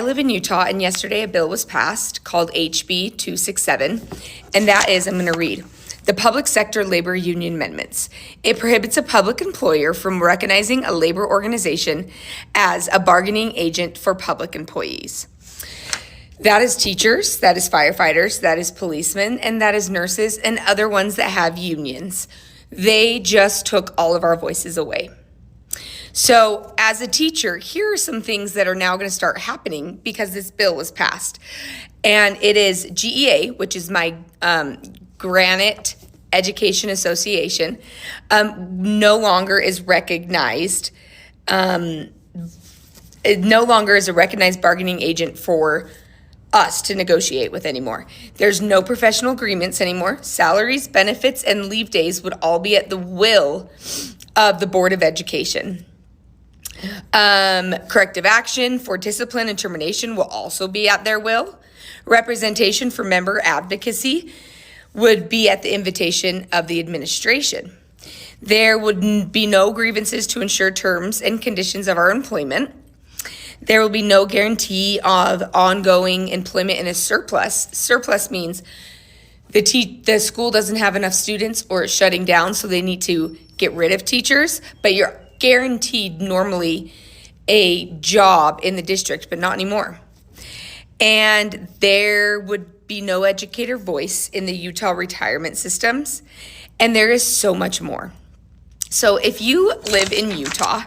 live in Utah, and yesterday a bill was passed called HB 267, and that is, I'm going to read, the Public Sector Labor Union Amendments. It prohibits a public employer from recognizing a labor organization as a bargaining agent for public employees. That is teachers, that is firefighters, that is policemen, and that is nurses and other ones that have unions. They just took all of our voices away. So as a teacher, here are some things that are now going to start happening because this bill was passed. And it is GEA, which is my Granite Education Association, no longer is recognized. It no longer is a recognized bargaining agent for us to negotiate with anymore. There's no professional agreements anymore. Salaries, benefits, and leave days would all be at the will of the Board of Education. Corrective action for discipline and termination will also be at their will. Representation for member advocacy would be at the invitation of the administration. There would be no grievances to ensure terms and conditions of our employment. There will be no guarantee of ongoing employment in a surplus. Surplus means the school doesn't have enough students or it's shutting down, so they need to get rid of teachers, but you're guaranteed normally a job in the district, but not anymore. And there would be no educator voice in the Utah retirement systems, and there is so much more. So if you live in Utah,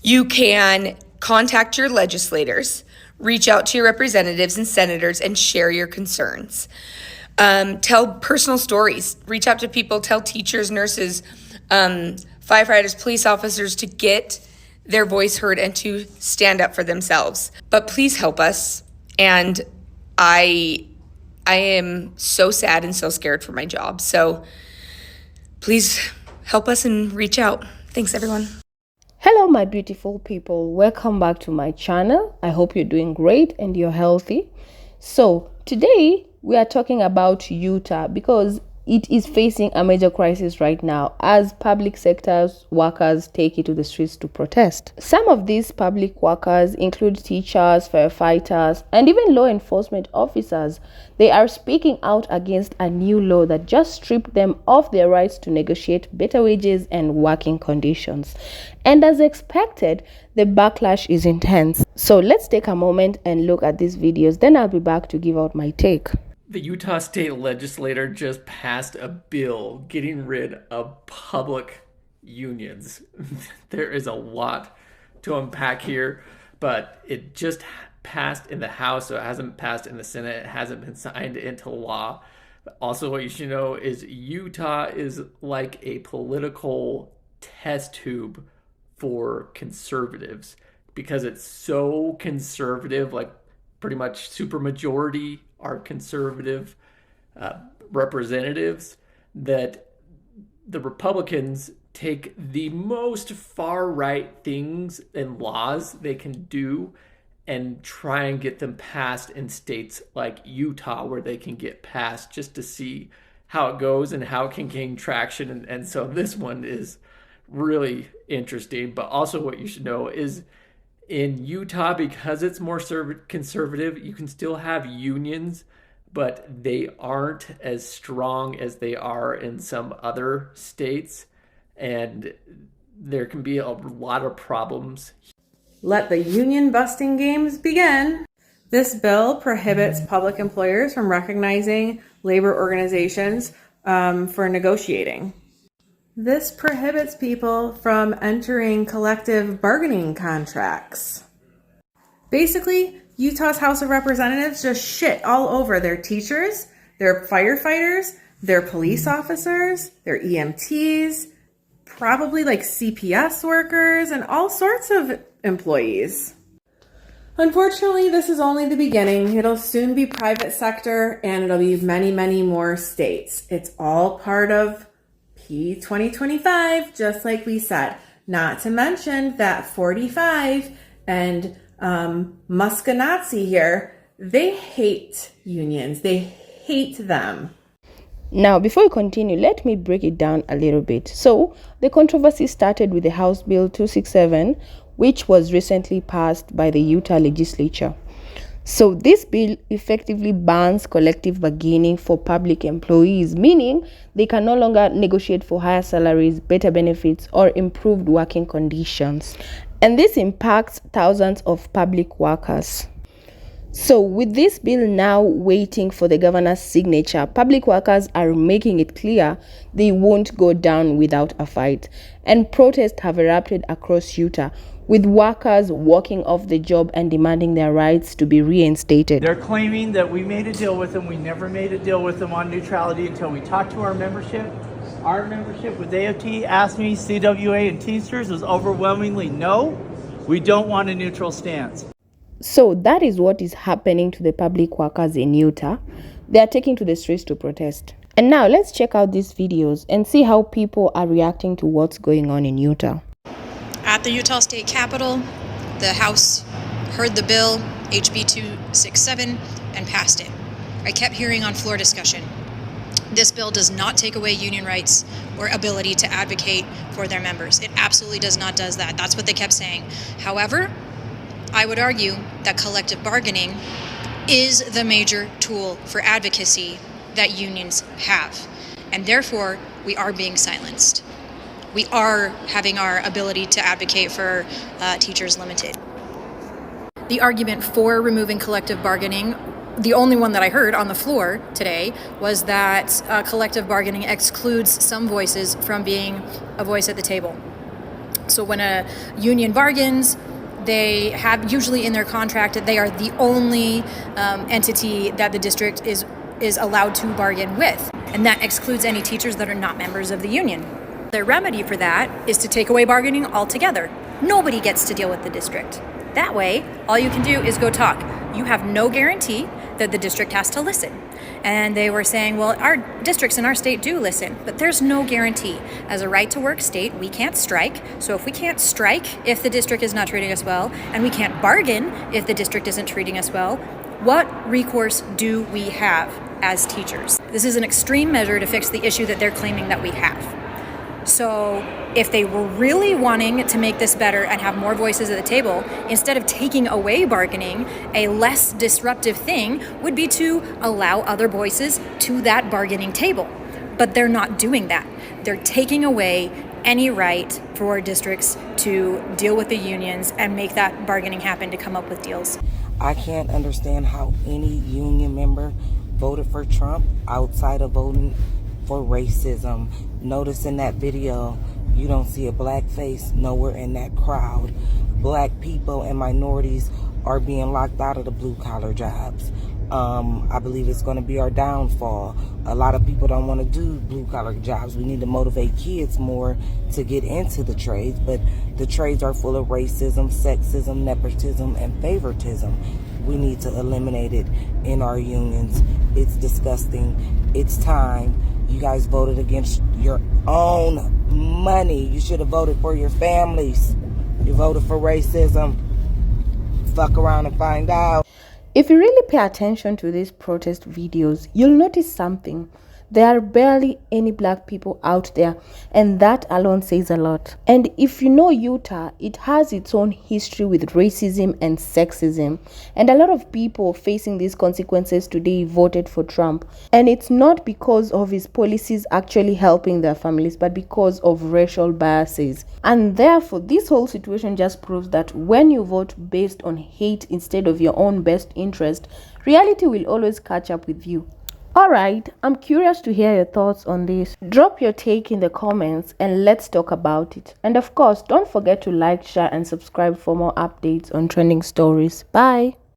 you can contact your legislators, reach out to your representatives and senators, and share your concerns. Tell personal stories, reach out to people, tell teachers, nurses, firefighters, police officers to get their voice heard and to stand up for themselves. But please help us. And I am so sad and so scared for my job. So please help us and reach out. Thanks, everyone. Hello, my beautiful people. Welcome back to my channel. I hope you're doing great and you're healthy. So today we are talking about Utah because it is facing a major crisis right now as public sector workers take it to the streets to protest. Some of these public workers include teachers, firefighters, and even law enforcement officers. They are speaking out against a new law that just stripped them of their rights to negotiate better wages and working conditions. And as expected, the backlash is intense. So let's take a moment and look at these videos. Then I'll be back to give out my take. The Utah State Legislature just passed a bill getting rid of public unions. There is a lot to unpack here, but it just passed in the House, so it hasn't passed in the Senate. It hasn't been signed into law. But also, what you should know is Utah is like a political test tube for conservatives because it's so conservative, like pretty much supermajority are conservative representatives, that the Republicans take the most far right things and laws they can do and try and get them passed in states like Utah where they can get passed, just to see how it goes and how it can gain traction. And so this one is really interesting. But also what you should know is in Utah, because it's more conservative, you can still have unions, but they aren't as strong as they are in some other states. And there can be a lot of problems. Let the union busting games begin. This bill prohibits public employers from recognizing labor organizations for negotiating. This prohibits people from entering collective bargaining contracts. Basically, Utah's House of Representatives just shit all over their teachers, their firefighters, their police officers, their EMTs, probably like CPS workers, and all sorts of employees. Unfortunately, this is only the beginning. It'll soon be private sector, and it'll be many, many more states. It's all part of P2025, just like we said. Not to mention that 45 and Muscanazi here, they hate unions. They hate them. Now, before we continue, let me break it down a little bit. So, the controversy started with the House Bill 267, which was recently passed by the Utah legislature. So this bill effectively bans collective bargaining for public employees, meaning they can no longer negotiate for higher salaries, better benefits, or improved working conditions. And this impacts thousands of public workers. So with this bill now waiting for the governor's signature, public workers are making it clear they won't go down without a fight. And protests have erupted across Utah, with workers walking off the job and demanding their rights to be reinstated. They're claiming that we made a deal with them. We never made a deal with them on neutrality until we talked to our membership. Our membership with AOT, AFSCME, CWA, and Teamsters was overwhelmingly no. We don't want a neutral stance. So that is what is happening to the public workers in Utah. They are taking to the streets to protest. And now let's check out these videos and see how people are reacting to what's going on in Utah. At the Utah State Capitol, the House heard the bill, HB 267, and passed it. I kept hearing on floor discussion, this bill does not take away union rights or ability to advocate for their members. It absolutely does not do that. That's what they kept saying. However, I would argue that collective bargaining is the major tool for advocacy that unions have. And therefore, we are being silenced. We are having our ability to advocate for teachers limited. The argument for removing collective bargaining, the only one that I heard on the floor today, was that collective bargaining excludes some voices from being a voice at the table. So when a union bargains, they have usually in their contract that they are the only entity that the district is allowed to bargain with. And that excludes any teachers that are not members of the union. Their remedy for that is to take away bargaining altogether. Nobody gets to deal with the district. That way, all you can do is go talk. You have no guarantee that the district has to listen. And they were saying, well, our districts in our state do listen, but there's no guarantee. As a right-to-work state, we can't strike. So if we can't strike if the district is not treating us well, and we can't bargain if the district isn't treating us well, what recourse do we have as teachers? This is an extreme measure to fix the issue that they're claiming that we have. So if they were really wanting to make this better and have more voices at the table, instead of taking away bargaining, a less disruptive thing would be to allow other voices to that bargaining table. But they're not doing that. They're taking away any right for districts to deal with the unions and make that bargaining happen to come up with deals. I can't understand how any union member voted for Trump outside of voting for racism. Notice in that video, you don't see a black face nowhere in that crowd. Black people and minorities are being locked out of the blue-collar jobs. I believe it's going to be our downfall. A lot of people don't want to do blue-collar jobs. We need to motivate kids more to get into the trades, but the trades are full of racism, sexism, nepotism, and favoritism. We need to eliminate it in our unions. It's disgusting. It's time. You guys voted against your own money. You should have voted for your families. You voted for racism. Fuck around and find out. If you really pay attention to these protest videos, you'll notice something. There are barely any black people out there, and that alone says a lot. And if you know Utah, it has its own history with racism and sexism. And a lot of people facing these consequences today voted for Trump. And it's not because of his policies actually helping their families, but because of racial biases. And therefore, this whole situation just proves that when you vote based on hate instead of your own best interest, reality will always catch up with you. Alright, I'm curious to hear your thoughts on this. Drop your take in the comments and let's talk about it. And of course, don't forget to like, share and subscribe for more updates on trending stories. Bye!